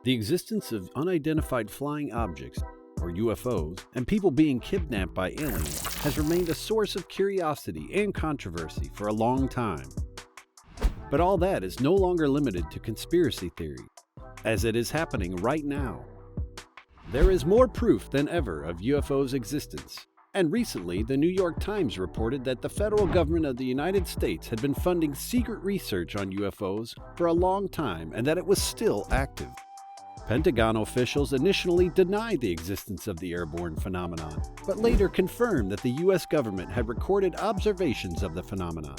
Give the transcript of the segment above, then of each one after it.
The existence of unidentified flying objects, or UFOs, and people being kidnapped by aliens has remained a source of curiosity and controversy for a long time. But all that is no longer limited to conspiracy theory, as it is happening right now. There is more proof than ever of UFOs' existence, and recently the New York Times reported that the federal government of the United States had been funding secret research on UFOs for a long time and that it was still active. Pentagon officials initially denied the existence of the airborne phenomenon, but later confirmed that the U.S. government had recorded observations of the phenomenon.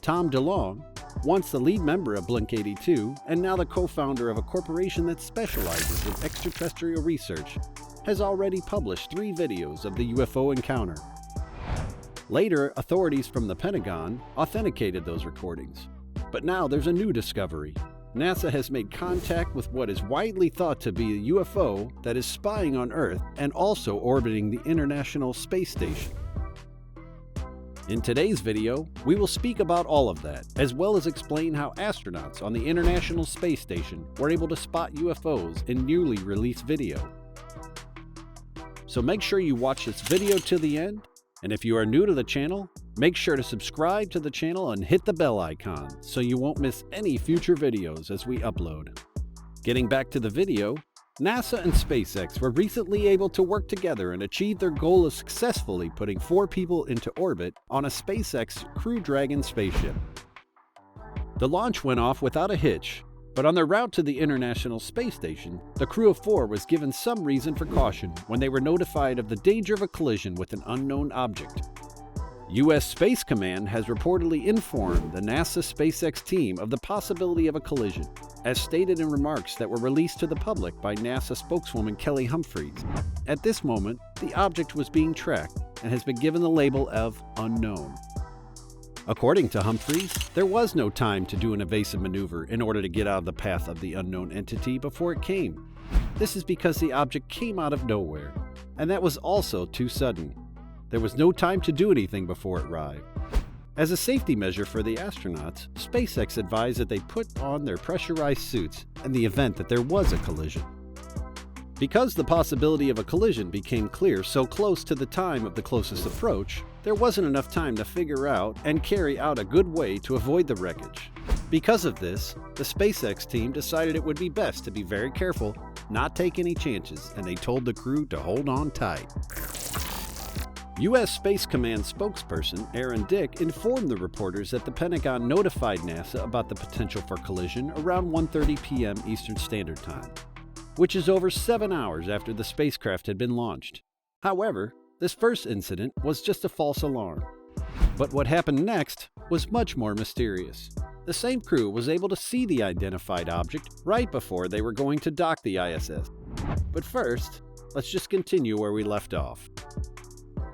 Tom DeLonge, once the lead member of Blink-82 and now the co-founder of a corporation that specializes in extraterrestrial research, has already published 3 videos of the UFO encounter. Later, authorities from the Pentagon authenticated those recordings. But now there's a new discovery. NASA has made contact with what is widely thought to be a UFO that is spying on Earth and also orbiting the International Space Station. In today's video, we will speak about all of that, as well as explain how astronauts on the International Space Station were able to spot UFOs in newly released video. So make sure you watch this video to the end, and if you are new to the channel, make sure to subscribe to the channel and hit the bell icon so you won't miss any future videos as we upload. Getting back to the video, NASA and SpaceX were recently able to work together and achieve their goal of successfully putting 4 people into orbit on a SpaceX Crew Dragon spaceship. The launch went off without a hitch, but on their route to the International Space Station, the crew of 4 was given some reason for caution when they were notified of the danger of a collision with an unknown object. U.S. Space Command has reportedly informed the NASA SpaceX team of the possibility of a collision, as stated in remarks that were released to the public by NASA spokeswoman Kelly Humphreys. At this moment, the object was being tracked and has been given the label of unknown. According to Humphreys, there was no time to do an evasive maneuver in order to get out of the path of the unknown entity before it came. This is because the object came out of nowhere, and that was also too sudden. There was no time to do anything before it arrived. As a safety measure for the astronauts, SpaceX advised that they put on their pressurized suits in the event that there was a collision. Because the possibility of a collision became clear so close to the time of the closest approach, there wasn't enough time to figure out and carry out a good way to avoid the wreckage. Because of this, the SpaceX team decided it would be best to be very careful, not take any chances, and they told the crew to hold on tight. U.S. Space Command spokesperson Aaron Dick informed the reporters that the Pentagon notified NASA about the potential for collision around 1:30 p.m. Eastern Standard Time, which is over 7 hours after the spacecraft had been launched. However, this first incident was just a false alarm. But what happened next was much more mysterious. The same crew was able to see the identified object right before they were going to dock the ISS. But first, let's just continue where we left off.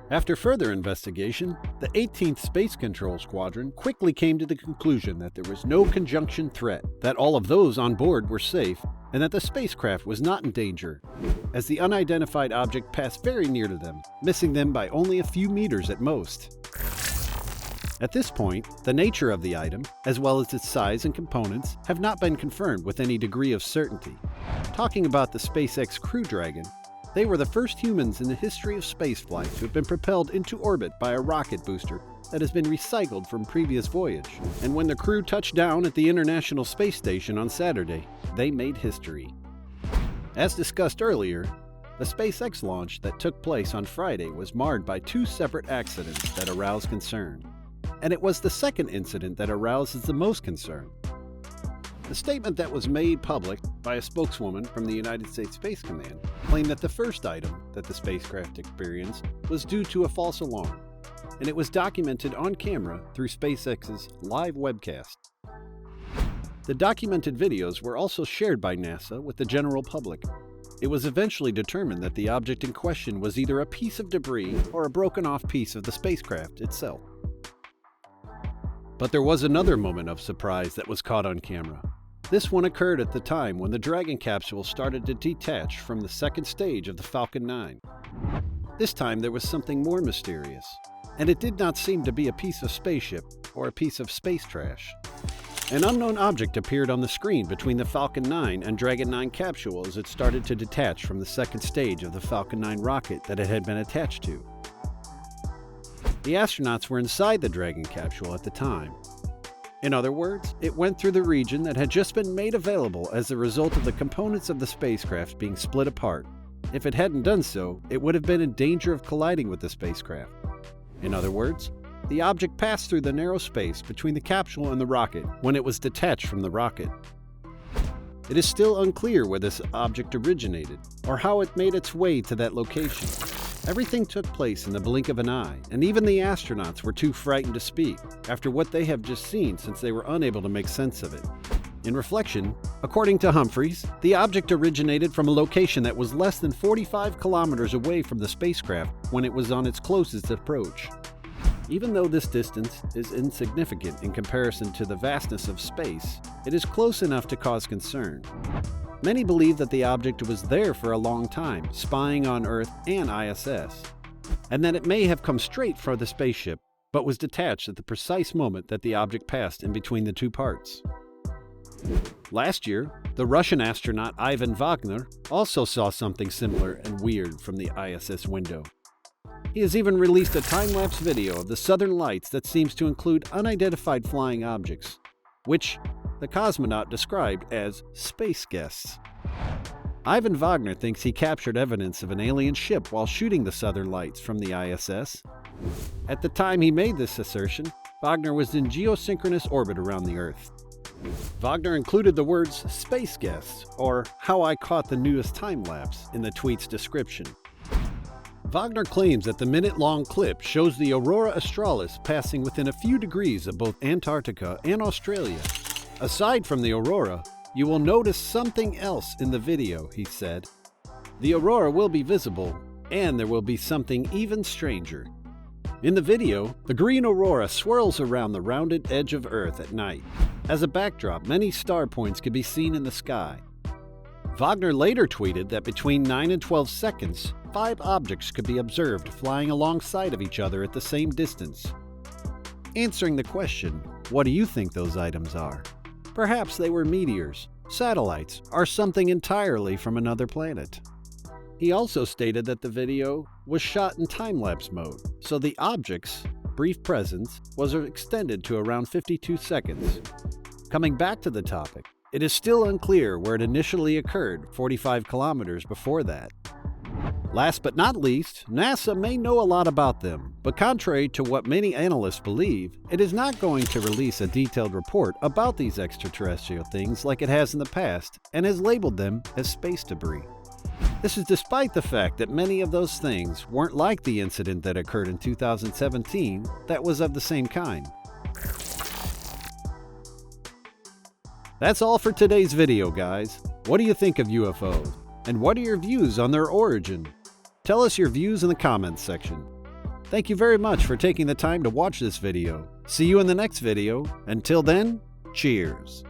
After further investigation, the 18th Space Control Squadron quickly came to the conclusion that there was no conjunction threat, that all of those on board were safe, and that the spacecraft was not in danger, as the unidentified object passed very near to them, missing them by only a few meters at most. At this point, the nature of the item, as well as its size and components, have not been confirmed with any degree of certainty. Talking about the SpaceX Crew Dragon, they were the first humans in the history of spaceflight to have been propelled into orbit by a rocket booster that has been recycled from previous voyage. And when the crew touched down at the International Space Station on Saturday, they made history. As discussed earlier, the SpaceX launch that took place on Friday was marred by 2 separate accidents that aroused concern. And it was the second incident that arouses the most concern. The statement that was made public by a spokeswoman from the United States Space Command claimed that the first item that the spacecraft experienced was due to a false alarm, and it was documented on camera through SpaceX's live webcast. The documented videos were also shared by NASA with the general public. It was eventually determined that the object in question was either a piece of debris or a broken-off piece of the spacecraft itself. But there was another moment of surprise that was caught on camera. This one occurred at the time when the Dragon capsule started to detach from the second stage of the Falcon 9. This time there was something more mysterious, and it did not seem to be a piece of spaceship or a piece of space trash. An unknown object appeared on the screen between the Falcon 9 and Dragon 9 capsule as it started to detach from the second stage of the Falcon 9 rocket that it had been attached to. The astronauts were inside the Dragon capsule at the time. In other words, it went through the region that had just been made available as a result of the components of the spacecraft being split apart. If it hadn't done so, it would have been in danger of colliding with the spacecraft. In other words, the object passed through the narrow space between the capsule and the rocket when it was detached from the rocket. It is still unclear where this object originated or how it made its way to that location. Everything took place in the blink of an eye, and even the astronauts were too frightened to speak after what they have just seen, since they were unable to make sense of it. In reflection, according to Humphreys, the object originated from a location that was less than 45 kilometers away from the spacecraft when it was on its closest approach. Even though this distance is insignificant in comparison to the vastness of space, it is close enough to cause concern. Many believe that the object was there for a long time, spying on Earth and ISS, and that it may have come straight from the spaceship, but was detached at the precise moment that the object passed in between the two parts. Last year, the Russian astronaut Ivan Vagner also saw something similar and weird from the ISS window. He has even released a time-lapse video of the Southern Lights that seems to include unidentified flying objects, which the cosmonaut described as space guests. Ivan Vagner thinks he captured evidence of an alien ship while shooting the Southern Lights from the ISS. At the time he made this assertion, Vagner was in geosynchronous orbit around the Earth. Vagner included the words "space guests" or "how I caught the newest time-lapse" in the tweet's description. Vagner claims that the minute-long clip shows the Aurora Australis passing within a few degrees of both Antarctica and Australia. Aside from the aurora, you will notice something else in the video, he said. The aurora will be visible, and there will be something even stranger. In the video, the green aurora swirls around the rounded edge of Earth at night. As a backdrop, many star points can be seen in the sky. Vagner later tweeted that between 9 and 12 seconds, 5 objects could be observed flying alongside of each other at the same distance. Answering the question, what do you think those items are? Perhaps they were meteors, satellites, or something entirely from another planet. He also stated that the video was shot in time-lapse mode, so the object's brief presence was extended to around 52 seconds. Coming back to the topic, it is still unclear where it initially occurred 45 kilometers before that. Last but not least, NASA may know a lot about them, but contrary to what many analysts believe, it is not going to release a detailed report about these extraterrestrial things like it has in the past, and has labeled them as space debris. This is despite the fact that many of those things weren't like the incident that occurred in 2017 that was of the same kind. That's all for today's video, guys. What do you think of UFOs? And what are your views on their origin? Tell us your views in the comments section. Thank you very much for taking the time to watch this video. See you in the next video. Until then, cheers.